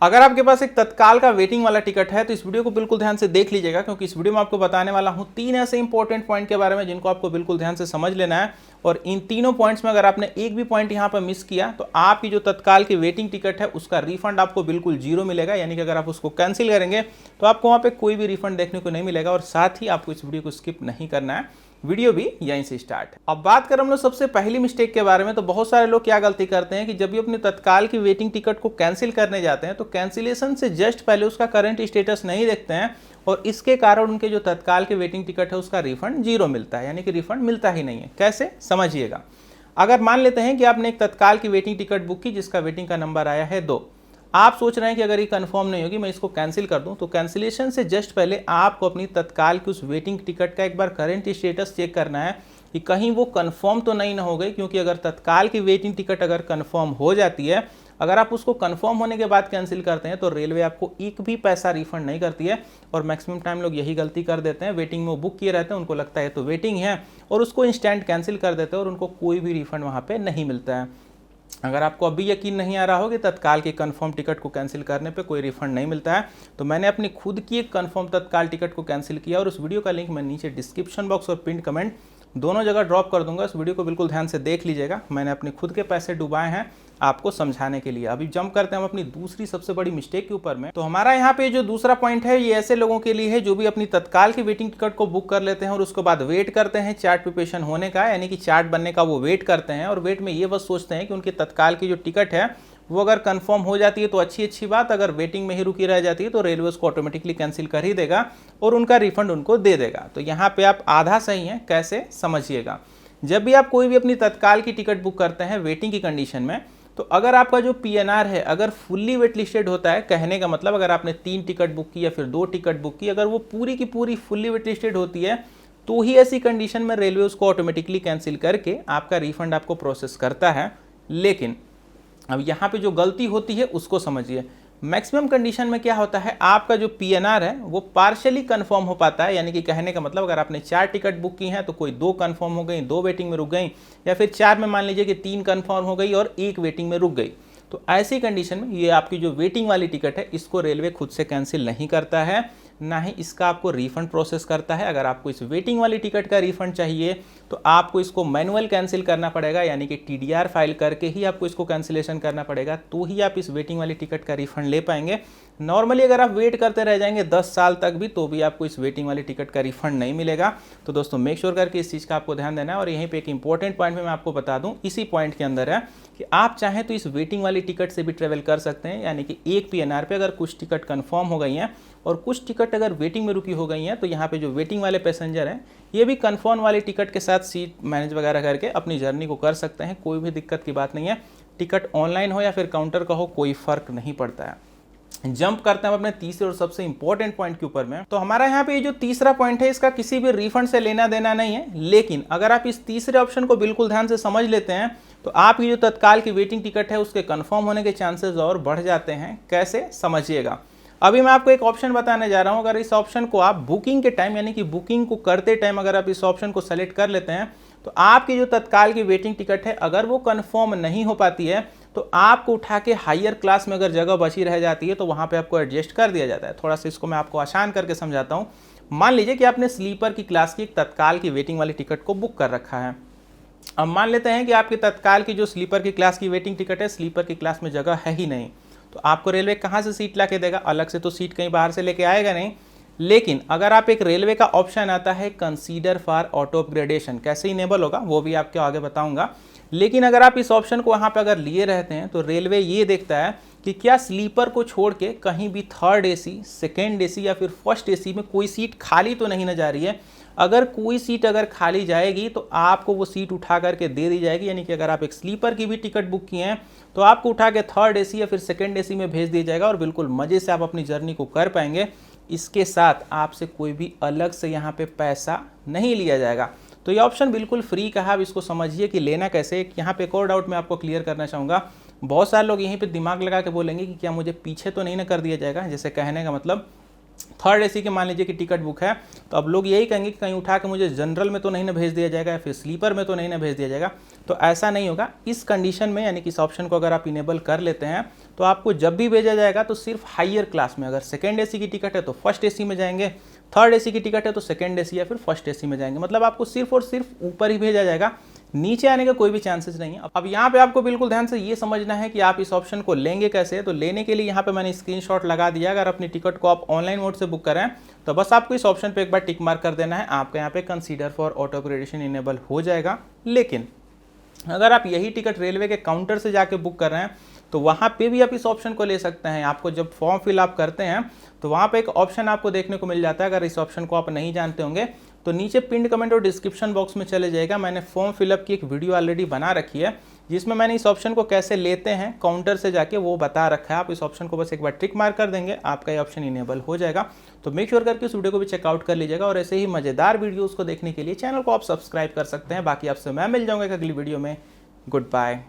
अगर आपके पास एक तत्काल का वेटिंग वाला टिकट है तो इस वीडियो को बिल्कुल ध्यान से देख लीजिएगा, क्योंकि इस वीडियो में आपको बताने वाला हूं 3 ऐसे इंपॉर्टेंट पॉइंट के बारे में जिनको आपको बिल्कुल ध्यान से समझ लेना है। और इन तीनों पॉइंट्स में अगर आपने एक भी पॉइंट यहां पर मिस किया तो आपकी जो तत्काल की वेटिंग टिकट है उसका रिफंड आपको बिल्कुल जीरो मिलेगा, यानी कि अगर आप उसको कैंसिल करेंगे तो आपको वहां पर कोई भी रिफंड देखने को नहीं मिलेगा। और साथ ही आपको इस वीडियो को स्किप नहीं करना है, वीडियो भी यहीं से स्टार्ट है। अब बात करें हम लोग सबसे पहली मिस्टेक के बारे में, तो बहुत सारे लोग क्या गलती करते हैं कि जब भी अपने तत्काल की वेटिंग टिकट को कैंसिल करने जाते हैं तो कैंसिलेशन से जस्ट पहले उसका करंट स्टेटस नहीं देखते हैं, और इसके कारण उनके जो तत्काल की वेटिंग टिकट है उसका रिफंड जीरो मिलता है, यानी कि रिफंड मिलता ही नहीं है। कैसे, समझिएगा। अगर मान लेते हैं कि आपने एक तत्काल की वेटिंग टिकट बुक की जिसका वेटिंग का नंबर आया है 2, आप सोच रहे हैं कि अगर ये कंफर्म नहीं होगी मैं इसको कैंसिल कर दूं, तो कैंसिलेशन से जस्ट पहले आपको अपनी तत्काल की उस वेटिंग टिकट का एक बार करंट स्टेटस चेक करना है कि कहीं वो कंफर्म तो नहीं ना हो गई। क्योंकि अगर तत्काल की वेटिंग टिकट अगर कंफर्म हो जाती है, अगर आप उसको कंफर्म होने के बाद कैंसिल करते हैं तो रेलवे आपको एक भी पैसा रिफंड नहीं करती है। और मैक्सिमम टाइम लोग यही गलती कर देते हैं, वेटिंग में वो बुक किए रहते हैं, उनको लगता है तो वेटिंग है और उसको इंस्टेंट कैंसिल कर देते हैं और उनको कोई भी रिफंड वहाँ पर नहीं मिलता है। अगर आपको अभी यकीन नहीं आ रहा हो कि तत्काल की कंफर्म टिकट को कैंसिल करने पे कोई रिफंड नहीं मिलता है, तो मैंने अपनी खुद की एक कंफर्म तत्काल टिकट को कैंसिल किया और उस वीडियो का लिंक मैं नीचे डिस्क्रिप्शन बॉक्स और पिन कमेंट दोनों जगह ड्रॉप कर दूंगा। इस वीडियो को बिल्कुल ध्यान से देख लीजिएगा, मैंने अपने खुद के पैसे डुबाए हैं आपको समझाने के लिए। अभी जंप करते हैं हम अपनी दूसरी सबसे बड़ी मिस्टेक के ऊपर में। तो हमारा यहाँ पे जो दूसरा पॉइंट है ये ऐसे लोगों के लिए है जो भी अपनी तत्काल की वेटिंग टिकट को बुक कर लेते हैं और उसके बाद वेट करते हैं चार्ट प्रिपरेशन होने का, यानी कि चार्ट बनने का वो वेट करते हैं। और वेट में ये बस सोचते हैं कि उनकी तत्काल की जो टिकट है वो अगर कंफर्म हो जाती है तो अच्छी बात, अगर वेटिंग में ही रुकी रह जाती है तो रेलवे उसको ऑटोमेटिकली कैंसिल कर ही देगा और उनका रिफंड उनको दे देगा। तो यहाँ पे आप आधा सही हैं। कैसे, समझिएगा। जब भी आप कोई भी अपनी तत्काल की टिकट बुक करते हैं वेटिंग की कंडीशन में, तो अगर आपका जो पीएनआर है अगर फुल्ली वेट लिस्टेड होता है, कहने का मतलब अगर आपने 3 टिकट बुक की या फिर 2 टिकट बुक की, अगर वो पूरी की पूरी फुल्ली वेट लिस्टेड होती है तो ही ऐसी कंडीशन में रेलवे उसको ऑटोमेटिकली कैंसिल करके आपका रिफंड आपको प्रोसेस करता है। लेकिन अब यहाँ पे जो गलती होती है उसको समझिए। मैक्सिमम कंडीशन में क्या होता है, आपका जो पीएनआर है वो पार्शियली कंफर्म हो पाता है, यानी कि कहने का मतलब अगर आपने 4 टिकट बुक की हैं तो कोई 2 कंफर्म हो गई, 2 वेटिंग में रुक गई, या फिर 4 में मान लीजिए कि 3 कंफर्म हो गई और 1 वेटिंग में रुक गई। तो ऐसी कंडीशन में ये आपकी जो वेटिंग वाली टिकट है इसको रेलवे खुद से कैंसिल नहीं करता है, ना ही इसका आपको रिफंड प्रोसेस करता है। अगर आपको इस वेटिंग वाली टिकट का रिफंड चाहिए तो आपको इसको मैनुअल कैंसिल करना पड़ेगा, यानी कि टीडीआर फाइल करके ही आपको इसको कैंसिलेशन करना पड़ेगा, तो ही आप इस वेटिंग वाली टिकट का रिफंड ले पाएंगे। नॉर्मली अगर आप वेट करते रह जाएंगे 10 साल तक भी तो भी आपको इस वेटिंग वाली टिकट का रिफंड नहीं मिलेगा। तो दोस्तों मेक श्योर करके इस चीज़ का आपको ध्यान देना है। और यहीं पे एक इंपॉर्टेंट पॉइंट में मैं आपको बता दूं, इसी पॉइंट के अंदर है कि आप चाहें तो इस वेटिंग वाली टिकट से भी ट्रेवल कर सकते हैं, यानी कि एक पीएनआर पे अगर कुछ टिकट कंफर्म हो गई हैं और कुछ टिकट अगर वेटिंग में रुकी हो गई हैं, तो यहाँ पे जो वेटिंग वाले पैसेंजर हैं ये भी कंफर्म वाली टिकट के साथ सीट मैनेज वगैरह करके अपनी जर्नी को कर सकते हैं। कोई भी दिक्कत की बात नहीं है, टिकट ऑनलाइन हो या फिर काउंटर का हो कोई फर्क नहीं पड़ता है। जंप करते हैं अपने तीसरे और सबसे इंपॉर्टेंट पॉइंट के ऊपर में। तो हमारा यहाँ पे ये जो तीसरा पॉइंट है इसका किसी भी रिफंड से लेना देना नहीं है, लेकिन अगर आप इस तीसरे ऑप्शन को बिल्कुल ध्यान से समझ लेते हैं तो आपकी जो तत्काल की वेटिंग टिकट है उसके कंफर्म होने के चांसेस और बढ़ जाते हैं। कैसे, समझिएगा। अभी मैं आपको एक ऑप्शन बताने जा रहा हूं, अगर इस ऑप्शन को आप बुकिंग के टाइम यानी कि बुकिंग को करते टाइम अगर आप इस ऑप्शन को सेलेक्ट कर लेते हैं तो आपकी जो तत्काल की वेटिंग टिकट है अगर वो कंफर्म नहीं हो पाती है तो आपको उठा के हायर क्लास में अगर जगह बची रह जाती है तो वहां पे आपको एडजस्ट कर दिया जाता है। थोड़ा सा इसको मैं आपको आसान करके समझाता हूं। मान लीजिए कि आपने स्लीपर की क्लास की एक तत्काल की वेटिंग वाली टिकट को बुक कर रखा है। अब मान लेते हैं कि आपकी तत्काल की जो स्लीपर की क्लास की वेटिंग टिकट है, स्लीपर की क्लास में जगह है ही नहीं, तो आपको रेलवे कहाँ से सीट ला के देगा, अलग से तो सीट कहीं बाहर से लेके आएगा नहीं। लेकिन अगर आप एक रेलवे का ऑप्शन आता है कंसीडर फॉर ऑटो अपग्रेडेशन, कैसे इनेबल होगा वो भी आपको आगे बताऊंगा। लेकिन अगर आप इस ऑप्शन को वहाँ पे अगर लिए रहते हैं तो रेलवे ये देखता है कि क्या स्लीपर को छोड़ के कहीं भी थर्ड एसी, सेकेंड एसी या फिर फर्स्ट एसी में कोई सीट खाली तो नहीं न जा रही है। अगर कोई सीट अगर खाली जाएगी तो आपको वो सीट उठा करके दे दी जाएगी, यानी कि अगर आप एक स्लीपर की भी टिकट बुक किए हैं तो आपको उठा के थर्ड एसी या फिर सेकेंड एसी में भेज दिया जाएगा और बिल्कुल मज़े से आप अपनी जर्नी को कर पाएंगे। इसके साथ आपसे कोई भी अलग से यहाँ पे पैसा नहीं लिया जाएगा। तो ये ऑप्शन बिल्कुल फ्री का है, आप इसको समझिए कि लेना कैसे। यहाँ पे एक और डाउट मैं आपको क्लियर करना चाहूँगा। बहुत सारे लोग यहीं पे दिमाग लगा के बोलेंगे कि क्या मुझे पीछे तो नहीं ना कर दिया जाएगा, जैसे कहने का मतलब थर्ड एसी के मान लीजिए कि टिकट बुक है तो अब लोग यही कहेंगे कि कहीं उठा के मुझे जनरल में तो नहीं ना भेज दिया जाएगा या फिर स्लीपर में तो नहीं ना भेज दिया जाएगा। तो ऐसा नहीं होगा इस कंडीशन में, यानी कि इस ऑप्शन को अगर आप इनेबल कर लेते हैं तो आपको जब भी भेजा जाएगा तो सिर्फ हाइयर क्लास में, अगर सेकेंड एसी की टिकट है तो फर्स्ट एसी में जाएंगे, थर्ड एसी की टिकट है तो सेकेंड एसी या फिर फर्स्ट एसी में जाएंगे। मतलब आपको सिर्फ और सिर्फ ऊपर ही भेजा जाएगा, नीचे आने का कोई भी चांसेस नहीं है। अब यहाँ पे आपको बिल्कुल ध्यान से ये समझना है कि आप इस ऑप्शन को लेंगे कैसे। तो लेने के लिए यहाँ पे मैंने स्क्रीनशॉट लगा दिया। अगर अपनी टिकट को आप ऑनलाइन मोड से बुक करें तो बस आपको इस ऑप्शन पे एक बार टिक मार्क कर देना है, आपका यहाँ पे consider for auto upgradation enable हो जाएगा। लेकिन अगर आप यही टिकट रेलवे के काउंटर से जाके बुक कर रहे हैं तो वहाँ पे भी आप इस ऑप्शन को ले सकते हैं। आपको जब फॉर्म फिल आप करते हैं तो वहाँ पे एक ऑप्शन आपको देखने को मिल जाता है। अगर इस ऑप्शन को आप नहीं जानते होंगे तो नीचे पिंड कमेंट और डिस्क्रिप्शन बॉक्स में चले जाएगा। मैंने फॉर्म फिलअप की एक वीडियो ऑलरेडी बना रखी है जिसमें मैंने इस ऑप्शन को कैसे लेते हैं काउंटर से जाके वो बता रखा है। आप इस ऑप्शन को बस एक बार टिक मार्क कर देंगे, आपका ये ऑप्शन इनेबल हो जाएगा। तो मेक श्योर करके इस वीडियो को भी चेकआउट कर लीजिएगा और ऐसे ही मजेदार वीडियोस को देखने के लिए चैनल को आप सब्सक्राइब कर सकते हैं। बाकी आपसे मैं मिल जाऊंगा एक अगली वीडियो में। Good bye.